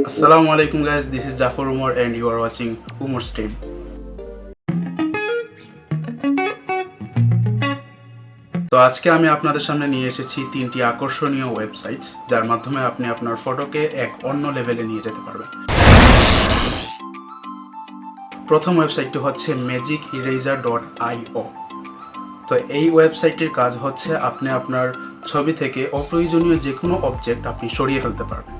Assalamu alaikum guys, this is Jafar Umar and you are watching Umors TV. তো আজকে আমি আপনাদের সামনে নিয়ে এসেছি তিনটি আকর্ষণীয় ওয়েবসাইটস যার মাধ্যমে আপনি আপনার ফটোকে এক অন্য লেভেলে নিয়ে যেতে পারবেন। প্রথম ওয়েবসাইটটি হচ্ছে magiceraser.io। তো এই ওয়েবসাইটটির কাজ হচ্ছে আপনি আপনার ছবি থেকে অপ্রয়োজনীয় যে কোনো অবজেক্ট আপনি সরিয়ে ফেলতে পারবেন।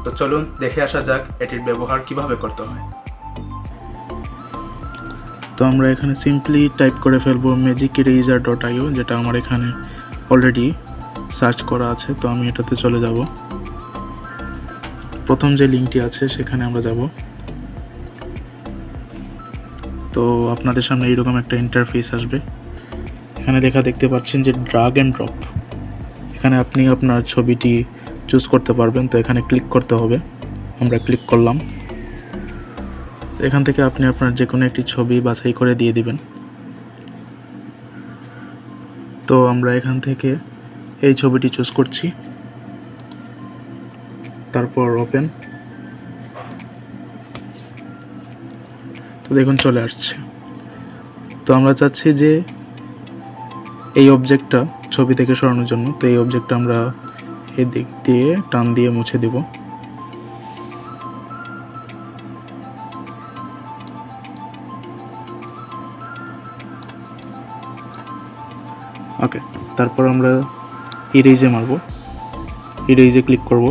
তো চলুন দেখে আসা যাক এটির ব্যবহার কিভাবে করতে হয়। তো আমরা এখানে সিম্পলি টাইপ করে ফেলবো magiceraser.io, যেটা আমার এখানে অলরেডি সার্চ করা আছে। তো আমি এটাতে চলে যাব। প্রথম যে লিঙ্কটি আছে সেখানে আমরা যাব। তো আপনাদের সামনে এইরকম একটা ইন্টারফেস আসবে। এখানে লেখা দেখতে পাচ্ছেন যে ড্রাগ অ্যান্ড ড্রপ। এখানে আপনি আপনার ছবিটি চুজ করতে পারবেন। তো এখানে ক্লিক করতে হবে। আমরা ক্লিক করলাম। এখান থেকে আপনি আপনার যে কোনো একটি ছবি বাছাই করে দিয়ে দিবেন। তো আমরা এখান থেকে এই ছবিটি চুজ করছি, তারপর ওপেন। তো দেখুন চলে আসছে। তো আমরা চাচ্ছি যে এই অবজেক্টটা ছবি থেকে সরানোর জন্য। তো এই অবজেক্টটা আমরা এই দিক দিয়ে টান দিয়ে মুছে দেব। ওকে, তারপর আমরা ইরেজে মারব। ইরেজে ক্লিক করব।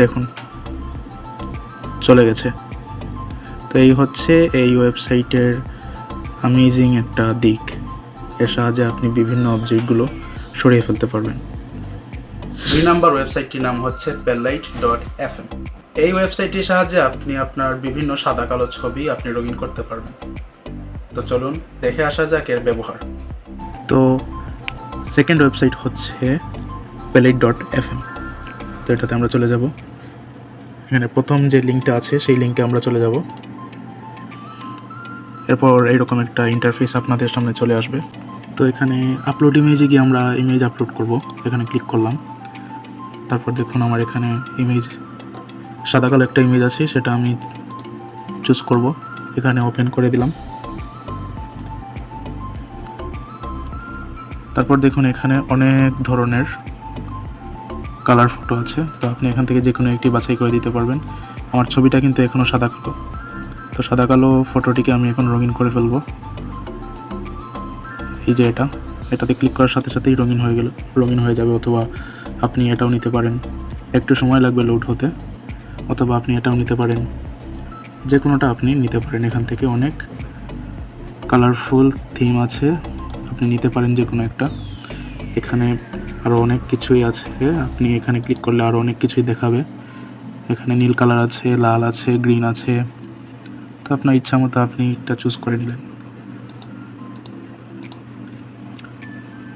দেখুন চলে গেছে। তো এই হচ্ছে এই ওয়েবসাইটের অ্যামেজিং একটা দিক। এর সাহায্যে আপনি বিভিন্ন অবজেক্টগুলো সরিয়ে ফেলতে পারবেন। 2 নম্বর ওয়েবসাইটটির নাম হচ্ছে palette.fm। এই ওয়েবসাইটটির সাহায্যে আপনি আপনার বিভিন্ন সাদা কালো ছবি আপনি রঙিন করতে পারবেন। তো চলুন দেখে আসা যাক এর ব্যবহার। তো সেকেন্ড ওয়েবসাইট হচ্ছে palette.fm। তো এটাতে আমরা চলে যাব। এখানে প্রথম যে লিঙ্কটা আছে সেই লিঙ্কে আমরা চলে যাব। এরপর এইরকম একটা ইন্টারফেস আপনাদের সামনে চলে আসবে। তো এখানে আপলোড ইমেজে গিয়ে আমরা ইমেজ আপলোড করব। এখানে ক্লিক করলাম। তারপর দেখুন আমার এখানে ইমেজ সাদা কালো একটা ইমেজ আছে, সেটা আমি চুজ করব। এখানে ওপেন করে দিলাম। তারপর দেখুন এখানে অনেক ধরনের কালার ফটো আছে। তো আপনি এখান থেকে যে কোনো একটি বাছাই করে দিতে পারবেন। আমার ছবিটা কিন্তু এখনও সাদা কালো। তো সাদা কালো ফটোটিকে আমি এখন রঙিন করে ফেলবো। এই যে এটাতে ক্লিক করার সাথে সাথেই রঙিন হয়ে যাবে। অথবা আপনি এটাও নিতে পারেন, একটু সময় লাগবে লোড হতে। অথবা আপনি এটাও নিতে পারেন, যে কোনোটা আপনি নিতে পারেন। এখান থেকে অনেক কালারফুল থিম আছে, আপনি নিতে পারেন যে কোনো একটা। এখানে আরও অনেক কিছুই আছে। আপনি এখানে ক্লিক করলে আরও অনেক কিছুই দেখাবে। এখানে নীল কালার আছে, লাল আছে, গ্রিন আছে। তো আপনার ইচ্ছা মতো আপনি এটা চুজ করে নিলেন।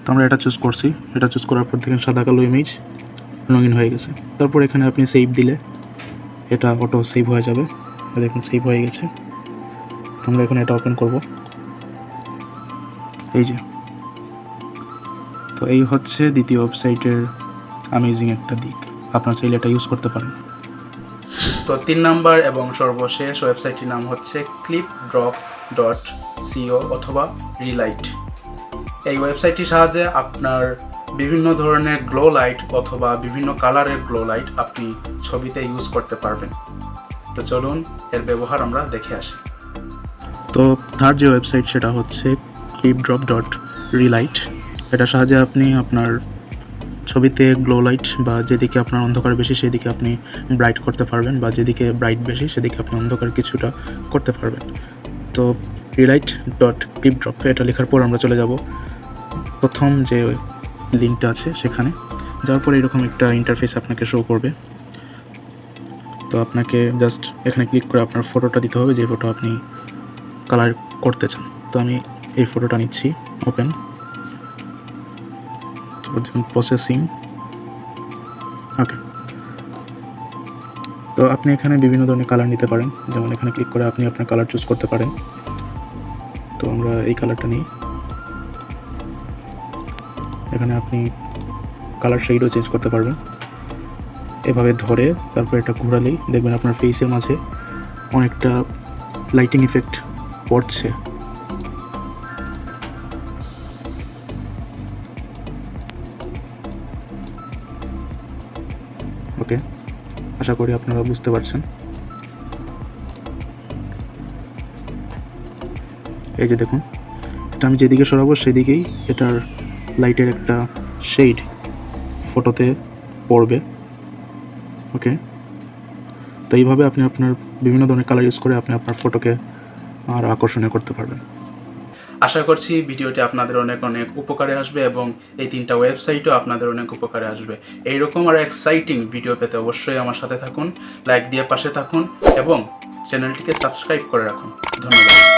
তো আমরা এটা চুজ করছি। এটা চুজ করার পর দেখেন সাদা কালো ইমেজ রঙিন হয়ে গেছে। তারপর এখানে আপনি সেভ দিলে এটা অটো সেভ হয়ে যাবে। দেখুন সেভ হয়ে গেছে। আমরা এখন এটা ওপেন করব। এই যে, তো এই হচ্ছে দ্বিতীয় ওয়েবসাইটের অ্যামেজিং একটা দিক। আপনার চাইলে এটা ইউজ করতে পারেন। তো 3 নম্বর এবং সর্বশেষ ওয়েবসাইটটির নাম হচ্ছে clipdrop.co অথবা রিলাইট। এই ওয়েবসাইটটির সাহায্যে আপনার বিভিন্ন ধরনের গ্লো লাইট অথবা বিভিন্ন কালারের গ্লো লাইট আপনি ছবিতে ইউজ করতে পারবেন। তো চলুন এর ব্যবহার আমরা দেখে আসি। তো থার্ড যে ওয়েবসাইট সেটা হচ্ছে clipdrop.relight। এটার সাহায্যে আপনি আপনার ছবিতে গ্লো লাইট বা যেদিকে আপনার অন্ধকার বেশি সেদিকে আপনি ব্রাইট করতে পারবেন, বা যেদিকে ব্রাইট বেশি সেদিকে আপনি অন্ধকার কিছুটা করতে পারবেন। তো relight.clipdrop এটা লেখার পর আমরা চলে যাব প্রথম যে লিঙ্কটা আছে সেখানে। যাওয়ার পর এরকম একটা ইন্টারফেস আপনাকে শো করবে। তো আপনাকে জাস্ট এখানে ক্লিক করে আপনার ফটোটা দিতে হবে, যে ফটো আপনি কালার করতে চান। তো আমি এই ফটোটা নিচ্ছি। ওপেন। দেখুন প্রসেসিং। ওকে, তো আপনি এখানে বিভিন্ন ধরনের কালার নিতে পারেন। যেমন এখানে ক্লিক করে আপনি আপনার কালার চুজ করতে পারেন। তো আমরা এই কালারটা নিই। এখানে আপনি কালার শেডও চেঞ্জ করতে পারবেন। এভাবে ধরে তারপর এটা ঘোরালেই দেখবেন আপনার ফেসের মাঝে অনেকটা লাইটিং ইফেক্ট পড়ছে। ওকে, আশা করি আপনারা বুঝতে পারছেন। এই যে দেখুন, এটা আমি যেদিকে সরাবো সেদিকেই এটার লাইটের একটা শেড ফটোতে পড়বে। ওকে, তো এইভাবে আপনি আপনার বিভিন্ন ধরনের কালার ইউজ করে আপনি আপনার ফটোকে আরও আকর্ষণীয় করতে পারবেন। আশা করছি ভিডিওটি আপনাদের অনেক অনেক উপকারে আসবে এবং এই 3টা ওয়েবসাইটও আপনাদের অনেক উপকারে আসবে। এইরকম আরও এক্সাইটিং ভিডিও পেতে অবশ্যই আমার সাথে থাকুন, লাইক দিয়ে পাশে থাকুন এবং চ্যানেলটিকে সাবস্ক্রাইব করে রাখুন। ধন্যবাদ।